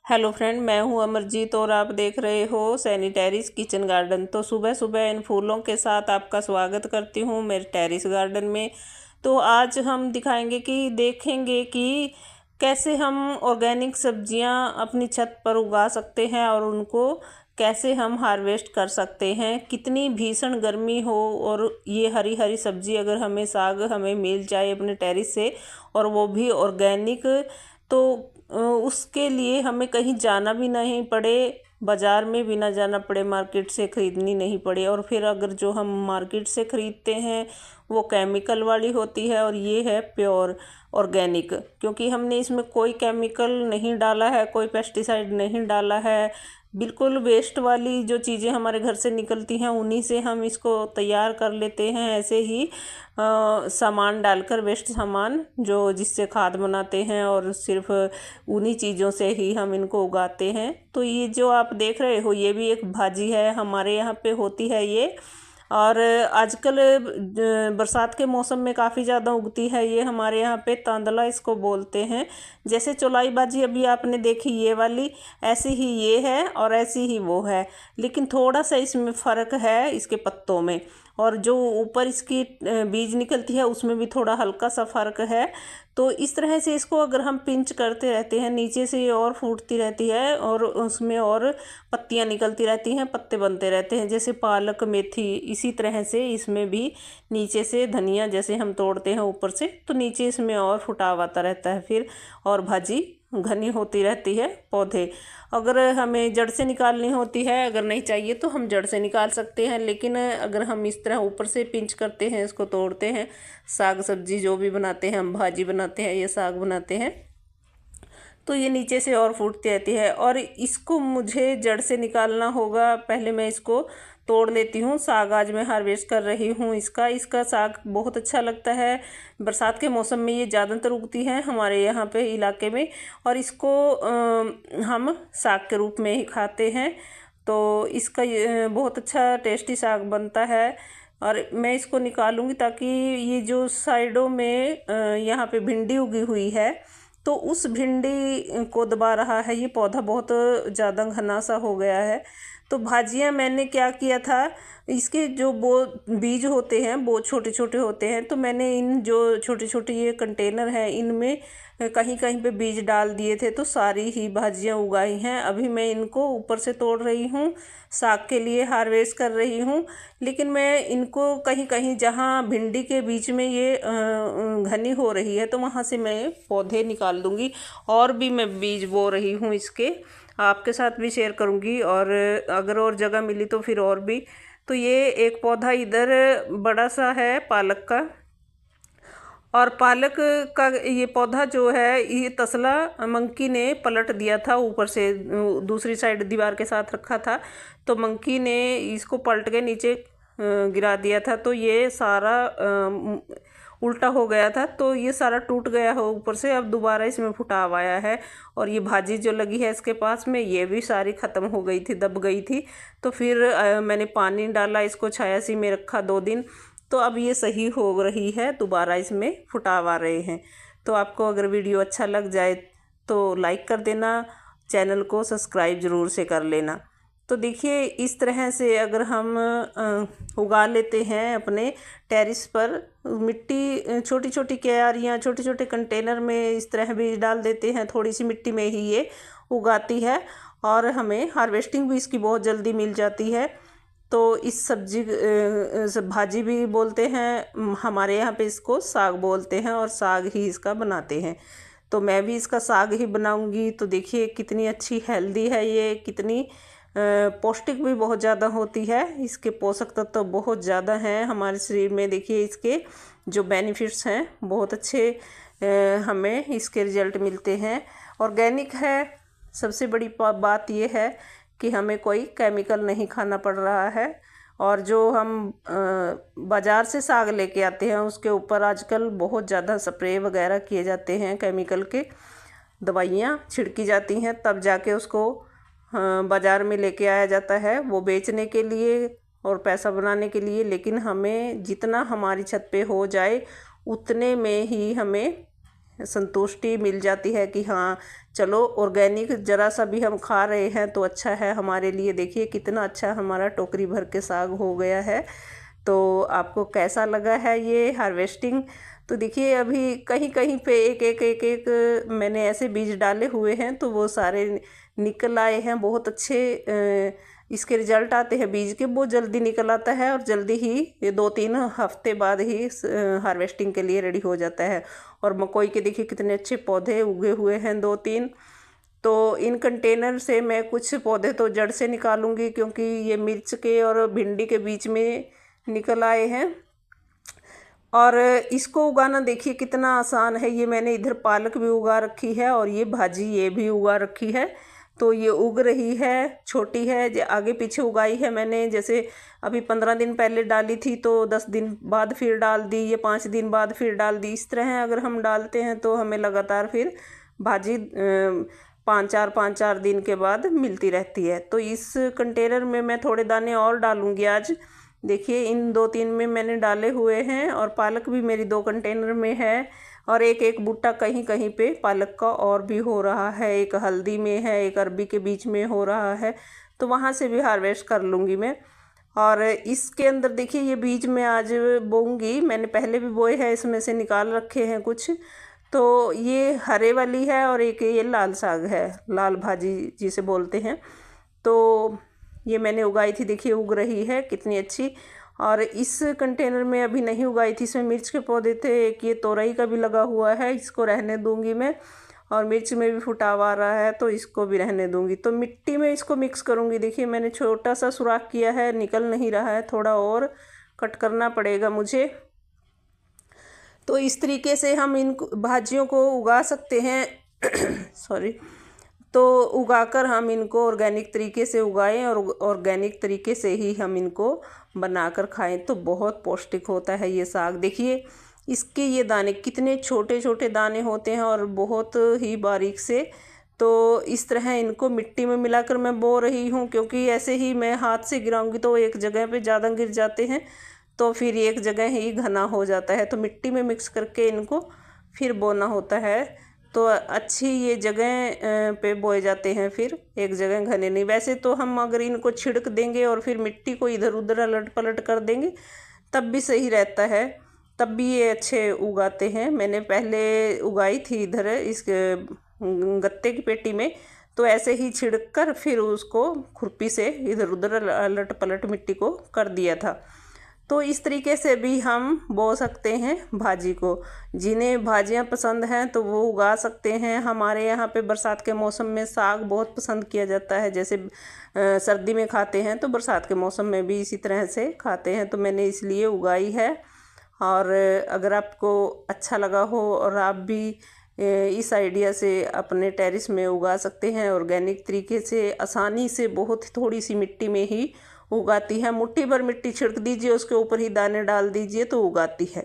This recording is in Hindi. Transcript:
हेलो फ्रेंड, मैं हूं अमरजीत और आप देख रहे हो सैनिटरीज किचन गार्डन। तो सुबह सुबह इन फूलों के साथ आपका स्वागत करती हूं मेरे टेरिस गार्डन में। तो आज हम दिखाएंगे कि देखेंगे कि कैसे हम ऑर्गेनिक सब्जियां अपनी छत पर उगा सकते हैं और उनको कैसे हम हार्वेस्ट कर सकते हैं। कितनी भीषण गर्मी हो और ये हरी हरी सब्जी अगर हमें साग हमें मिल जाए अपने टेरिस से और वो भी ऑर्गेनिक, तो उसके लिए हमें कहीं जाना भी नहीं पड़े, बाज़ार में भी ना जाना पड़े, मार्केट से ख़रीदनी नहीं पड़े। और फिर अगर जो हम मार्केट से ख़रीदते हैं वो केमिकल वाली होती है और ये है प्योर ऑर्गेनिक, क्योंकि हमने इसमें कोई केमिकल नहीं डाला है, कोई पेस्टिसाइड नहीं डाला है। बिल्कुल वेस्ट वाली जो चीज़ें हमारे घर से निकलती हैं उन्हीं से हम इसको तैयार कर लेते हैं। ऐसे ही सामान डालकर, वेस्ट सामान जो जिससे खाद बनाते हैं, और सिर्फ उन्हीं चीज़ों से ही हम इनको उगाते हैं। तो ये जो आप देख रहे हो ये भी एक भाजी है, हमारे यहाँ पे होती है ये। और आजकल बरसात के मौसम में काफ़ी ज़्यादा उगती है ये, हमारे यहाँ पे तांदला इसको बोलते हैं। जैसे चौलाई भाजी अभी आपने देखी ये वाली, ऐसी ही ये है और ऐसी ही वो है, लेकिन थोड़ा सा इसमें फ़र्क है इसके पत्तों में, और जो ऊपर इसकी बीज निकलती है उसमें भी थोड़ा हल्का सा फ़र्क है। तो इस तरह से इसको अगर हम पिंच करते रहते हैं, नीचे से ये और फूटती रहती है और उसमें और पत्तियां निकलती रहती हैं, पत्ते बनते रहते हैं। जैसे पालक मेथी, इसी तरह से इसमें भी नीचे से धनिया जैसे हम तोड़ते हैं ऊपर से, तो नीचे इसमें और फुटाव आता रहता है फिर, और भाजी घनी होती रहती है पौधे। अगर हमें जड़ से निकालनी होती है, अगर नहीं चाहिए तो हम जड़ से निकाल सकते हैं, लेकिन अगर हम इस तरह ऊपर से पिंच करते हैं, इसको तोड़ते हैं, साग सब्जी जो भी बनाते हैं, हम भाजी बनाते हैं या साग बनाते हैं, तो ये नीचे से और फूटती रहती है। और इसको मुझे जड़ से निकालना होगा, पहले मैं इसको तोड़ लेती हूँ। साग आज मैं हार्वेस्ट कर रही हूँ इसका साग बहुत अच्छा लगता है। बरसात के मौसम में ये ज़्यादातर उगती है हमारे यहाँ पे इलाके में, और इसको हम साग के रूप में ही खाते हैं। तो इसका बहुत अच्छा टेस्टी साग बनता है। और मैं इसको निकालूंगी ताकि ये जो साइडों में यहाँ पे भिंडी उगी हुई है, तो उस भिंडी को दबा रहा है ये पौधा, बहुत ज़्यादा घना सा हो गया है। तो भाजियाँ मैंने क्या किया था, इसके जो वो बीज होते हैं वो छोटे छोटे होते हैं, तो मैंने इन जो छोटे छोटे ये कंटेनर हैं इनमें कहीं कहीं पे बीज डाल दिए थे, तो सारी ही भाजियाँ उगाई हैं। अभी मैं इनको ऊपर से तोड़ रही हूँ, साग के लिए हार्वेस्ट कर रही हूँ। लेकिन मैं इनको कहीं कहीं जहाँ भिंडी के बीच में ये घनी हो रही है, तो वहाँ से मैं पौधे निकाल दूँगी, और भी मैं बीज बो रही हूँ इसके, आपके साथ भी शेयर करूँगी, और अगर और जगह मिली तो फिर और भी। तो ये एक पौधा इधर बड़ा सा है पालक का, और पालक का ये पौधा जो है ये तसला मंकी ने पलट दिया था, ऊपर से दूसरी साइड दीवार के साथ रखा था, तो मंकी ने इसको पलट के नीचे गिरा दिया था, तो ये सारा उल्टा हो गया था, तो ये सारा टूट गया हो ऊपर से। अब दोबारा इसमें फुटाव आया है, और ये भाजी जो लगी है इसके पास में ये भी सारी ख़त्म हो गई थी, दब गई थी। तो फिर मैंने पानी डाला, इसको छायासी में रखा 2 दिन, तो अब ये सही हो रही है, दोबारा इसमें फुटाव आ रहे हैं। तो आपको अगर वीडियो अच्छा लग जाए तो लाइक कर देना, चैनल को सब्सक्राइब ज़रूर से कर लेना। तो देखिए इस तरह से अगर हम उगा लेते हैं अपने टेरिस पर, मिट्टी छोटी छोटी क्यारियाँ, छोटे छोटे कंटेनर में इस तरह बीज डाल देते हैं, थोड़ी सी मिट्टी में ही ये उगाती है, और हमें हार्वेस्टिंग भी इसकी बहुत जल्दी मिल जाती है। तो इस सब्जी भाजी भी बोलते हैं, हमारे यहाँ पे इसको साग बोलते हैं, और साग ही इसका बनाते हैं। तो मैं भी इसका साग ही बनाऊंगी। तो देखिए कितनी अच्छी हेल्दी है ये, कितनी पौष्टिक भी बहुत ज़्यादा होती है, इसके पोषक तत्व तो बहुत ज़्यादा हैं हमारे शरीर में। देखिए इसके जो बेनिफिट्स हैं बहुत अच्छे, हमें इसके रिजल्ट मिलते हैं। ऑर्गेनिक है, सबसे बड़ी बात ये है कि हमें कोई केमिकल नहीं खाना पड़ रहा है। और जो हम बाज़ार से साग लेके आते हैं उसके ऊपर आजकल बहुत ज़्यादा स्प्रे वगैरह किए जाते हैं, केमिकल के दवाइयाँ छिड़की जाती हैं, तब जाके उसको बाज़ार में लेके आया जाता है, वो बेचने के लिए और पैसा बनाने के लिए। लेकिन हमें जितना हमारी छत पे हो जाए उतने में ही हमें संतुष्टि मिल जाती है कि हाँ चलो ऑर्गेनिक ज़रा सा भी हम खा रहे हैं तो अच्छा है हमारे लिए। देखिए कितना अच्छा हमारा टोकरी भर के साग हो गया है। तो आपको कैसा लगा है ये हार्वेस्टिंग? तो देखिए अभी कहीं कहीं पे एक एक एक एक मैंने ऐसे बीज डाले हुए हैं तो वो सारे निकल आए हैं। बहुत अच्छे इसके रिजल्ट आते हैं बीज के, बहुत जल्दी निकल आता है और जल्दी ही ये 2-3 हफ्ते बाद ही हार्वेस्टिंग के लिए रेडी हो जाता है। और मकोई के देखिए कितने अच्छे पौधे उगे हुए हैं 2-3। तो इन कंटेनर से मैं कुछ पौधे तो जड़ से निकालूंगी क्योंकि ये मिर्च के और भिंडी के बीच में निकल आए हैं। और इसको उगाना देखिए कितना आसान है। ये मैंने इधर पालक भी उगा रखी है और ये भाजी ये भी उगा रखी है। तो ये उग रही है, छोटी है, आगे पीछे उगाई है मैंने। जैसे अभी 15 दिन पहले डाली थी तो 10 दिन बाद फिर डाल दी, ये 5 दिन बाद फिर डाल दी। इस तरह अगर हम डालते हैं तो हमें लगातार फिर भाजी 5-4 दिन के बाद मिलती रहती है। तो इस कंटेनर में मैं थोड़े दाने और डालूंगी आज। देखिए इन 2-3 में मैंने डाले हुए हैं और पालक भी मेरी 2 कंटेनर में है। और एक एक बूटा कहीं कहीं पे पालक का और भी हो रहा है, एक हल्दी में है, एक अरबी के बीच में हो रहा है। तो वहाँ से भी हार्वेस्ट कर लूँगी मैं। और इसके अंदर देखिए ये बीज मैं आज बोऊंगी, मैंने पहले भी बोए हैं, इसमें से निकाल रखे हैं कुछ। तो ये हरे वाली है और एक ये लाल साग है, लाल भाजी जिसे बोलते हैं। तो ये मैंने उगाई थी, देखिए उग रही है कितनी अच्छी। और इस कंटेनर में अभी नहीं उगाई थी, इसमें मिर्च के पौधे थे, एक ये तोरई का भी लगा हुआ है, इसको रहने दूंगी मैं। और मिर्च में भी फुटाव आ रहा है तो इसको भी रहने दूंगी। तो मिट्टी में इसको मिक्स करूंगी। देखिए मैंने छोटा सा सुराख किया है, निकल नहीं रहा है, थोड़ा और कट करना पड़ेगा मुझे। तो इस तरीके से हम इन भाजियों को उगा सकते हैं सॉरी। तो उगाकर हम इनको ऑर्गेनिक तरीके से उगाएं और ऑर्गेनिक तरीके से ही हम इनको बनाकर खाएं तो बहुत पौष्टिक होता है ये साग। देखिए इसके ये दाने कितने छोटे छोटे दाने होते हैं और बहुत ही बारीक से। तो इस तरह इनको मिट्टी में मिलाकर मैं बो रही हूँ, क्योंकि ऐसे ही मैं हाथ से गिराऊंगी तो एक जगह पे ज़्यादा गिर जाते हैं तो फिर एक जगह ही घना हो जाता है। तो मिट्टी में मिक्स करके इनको फिर बोना होता है तो अच्छी ये जगह पे बोए जाते हैं, फिर एक जगह घने नहीं। वैसे तो हम अगर इनको छिड़क देंगे और फिर मिट्टी को इधर उधर अलट पलट कर देंगे तब भी सही रहता है, तब भी ये अच्छे उगाते हैं। मैंने पहले उगाई थी इधर इस गत्ते की पेटी में, तो ऐसे ही छिड़क कर फिर उसको खुरपी से इधर उधर अलट पलट मिट्टी को कर दिया था। तो इस तरीके से भी हम बो सकते हैं भाजी को। जिन्हें भाजियाँ पसंद हैं तो वो उगा सकते हैं। हमारे यहाँ पे बरसात के मौसम में साग बहुत पसंद किया जाता है। जैसे सर्दी में खाते हैं तो बरसात के मौसम में भी इसी तरह से खाते हैं, तो मैंने इसलिए उगाई है। और अगर आपको अच्छा लगा हो और आप भी इस आइडिया से अपने टेरेस में उगा सकते हैं ऑर्गेनिक तरीके से, आसानी से, बहुत थोड़ी सी मिट्टी में ही उगाती है। मुट्ठी भर मिट्टी छिड़क दीजिए, उसके ऊपर ही दाने डाल दीजिए तो उगाती है।